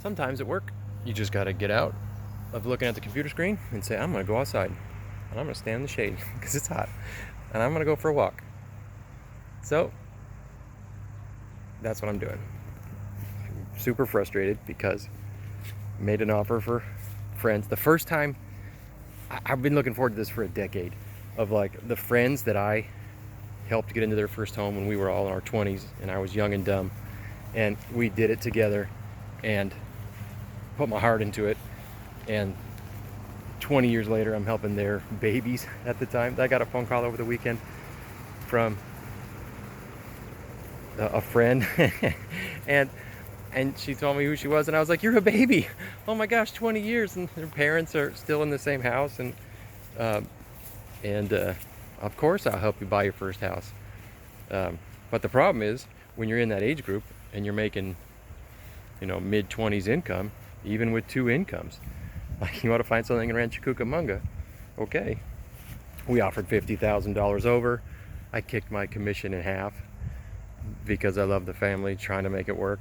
Sometimes at work, you just got to get out of looking at the computer screen and say, I'm going to go outside and I'm going to stand in the shade because it's hot and I'm going to go for a walk. So that's what I'm doing. I'm super frustrated because I made an offer for friends. The first time, I've been looking forward to this for a decade, of like the friends that I helped get into their first home when we were all in our 20s and I was young and dumb. And we did it together and put my heart into it. And 20 years later, I'm helping their babies at the time. I got a phone call over the weekend from a friend and she told me who she was, and I was like, you're a baby. Oh my gosh, 20 years, and their parents are still in the same house, and uh, of course I'll help you buy your first house. But the problem is when you're in that age group and you're making, mid-20s income, even with two incomes, like you want to find something in Rancho Cucamonga, okay. We offered $50,000 over. I kicked my commission in half because I love the family, trying to make it work.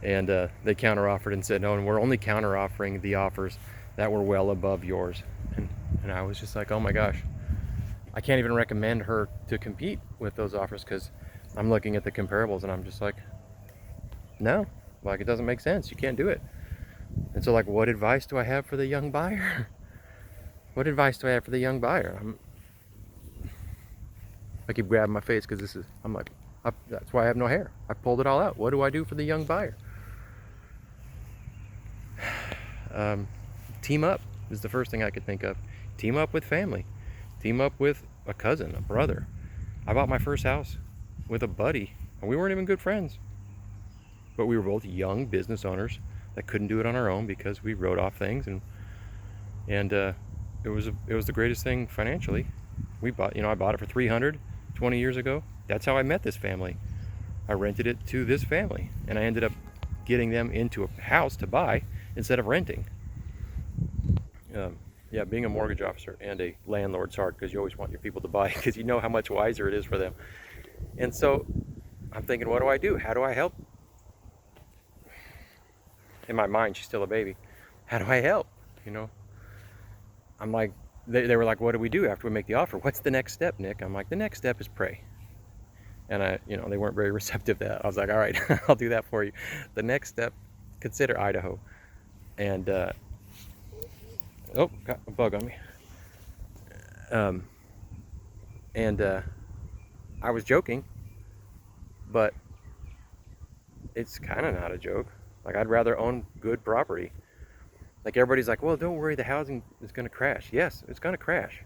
And they counter-offered and said, no, and we're only counter-offering the offers that were well above yours. And I was just like, oh my gosh, I can't even recommend her to compete with those offers because I'm looking at the comparables and I'm just like, no, like it doesn't make sense. You can't do it. And so, like, what advice do I have for the young buyer? What advice do I have for the young buyer? I keep grabbing my face because that's why I have no hair. I pulled it all out. What do I do for the young buyer? Team up is the first thing I could think of. Team up with family. Team up with a cousin, a brother. I bought my first house with a buddy, and we weren't even good friends. But we were both young business owners that couldn't do it on our own because we wrote off things, and it was the greatest thing financially. I bought it for $300 20 years ago. That's how I met this family. I rented it to this family, and I ended up getting them into a house to buy instead of renting. Yeah, being a mortgage officer and a landlord's hard because you always want your people to buy because you know how much wiser it is for them. And so I'm thinking, what do I do? How do I help? In my mind, she's still a baby. How do I help? I'm like, they were like, what do we do after we make the offer? What's the next step, Nick? I'm like, the next step is pray. And they weren't very receptive to that. I was like, all right, I'll do that for you. The next step, consider Idaho. And, got a bug on me. I was joking, but it's kind of not a joke. Like, I'd rather own good property. Like, everybody's like, well, don't worry, the housing is going to crash. Yes, it's going to crash.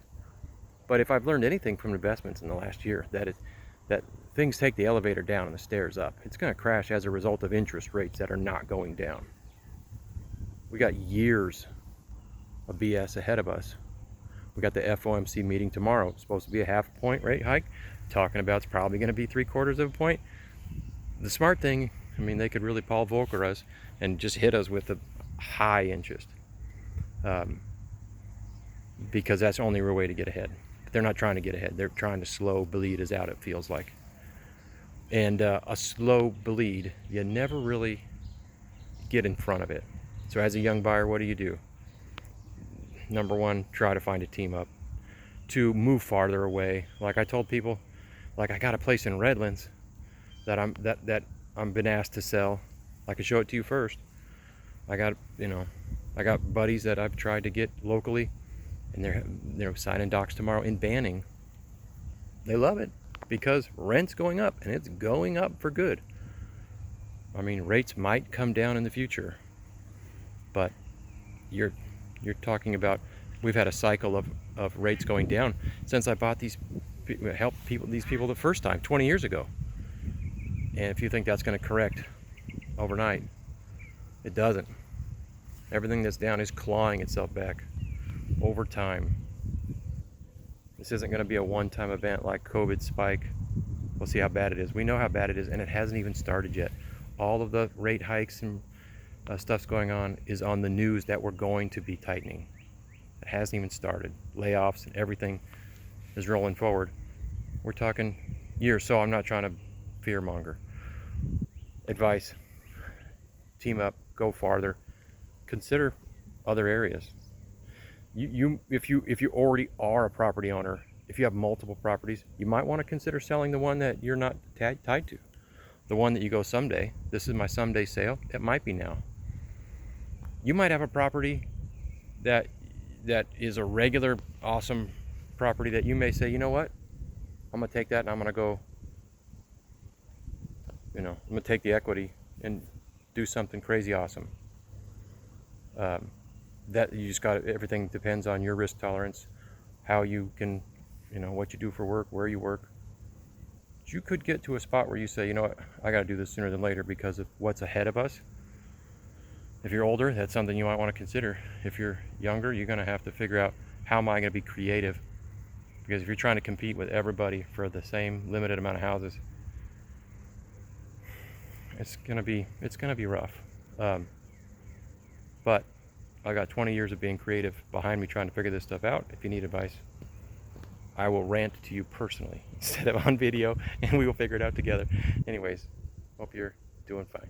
But if I've learned anything from investments in the last year, that things take the elevator down and the stairs up. It's going to crash as a result of interest rates that are not going down. We got years of BS ahead of us. We got the FOMC meeting tomorrow. It's supposed to be a half a point rate hike. Talking about it's probably going to be 3/4 of a point. The smart thing, they could really Paul Volcker us and just hit us with a high interest, because that's the only real way to get ahead. But they're not trying to get ahead. They're trying to slow bleed us out, it feels like. And a slow bleed, you never really get in front of it. So as a young buyer, what do? Number one, try to find a team up. Two, move farther away. Like I told people, like I got a place in Redlands that I'm been asked to sell. I could show it to you first. I got buddies that I've tried to get locally, and they're signing docs tomorrow in Banning. They love it because rent's going up, and it's going up for good. Rates might come down in the future, but you're talking about, we've had a cycle of rates going down since I bought these people the first time 20 years ago. And if you think that's going to correct overnight, it doesn't. Everything that's down is clawing itself back over time. This isn't going to be a one-time event like COVID spike. We'll see how bad it is. We know how bad it is, and it hasn't even started yet. All of the rate hikes and stuff's going on is on the news that we're going to be tightening. It hasn't even started. Layoffs and everything is rolling forward. We're talking years, so I'm not trying to fearmonger. Advice: team up, go farther, consider other areas. If you already are a property owner, if you have multiple properties, you might want to consider selling the one that you're not tied to. The one that you go someday, this is my someday sale, it might be now. You might have a property that is a regular awesome property that you may say, you know what, I'm gonna take that and I'm gonna go, I'm gonna take the equity and do something crazy awesome. That you just got, everything depends on your risk tolerance, how you can, what you do for work, where you work. You could get to a spot where you say, you know what, I got to do this sooner than later because of what's ahead of us. If you're older, that's something you might want to consider. If you're younger, you're going to have to figure out, how am I going to be creative? Because if you're trying to compete with everybody for the same limited amount of houses, it's going to be rough. But I got 20 years of being creative behind me trying to figure this stuff out. If you need advice, I will rant to you personally instead of on video, and we will figure it out together. Anyways, hope you're doing fine.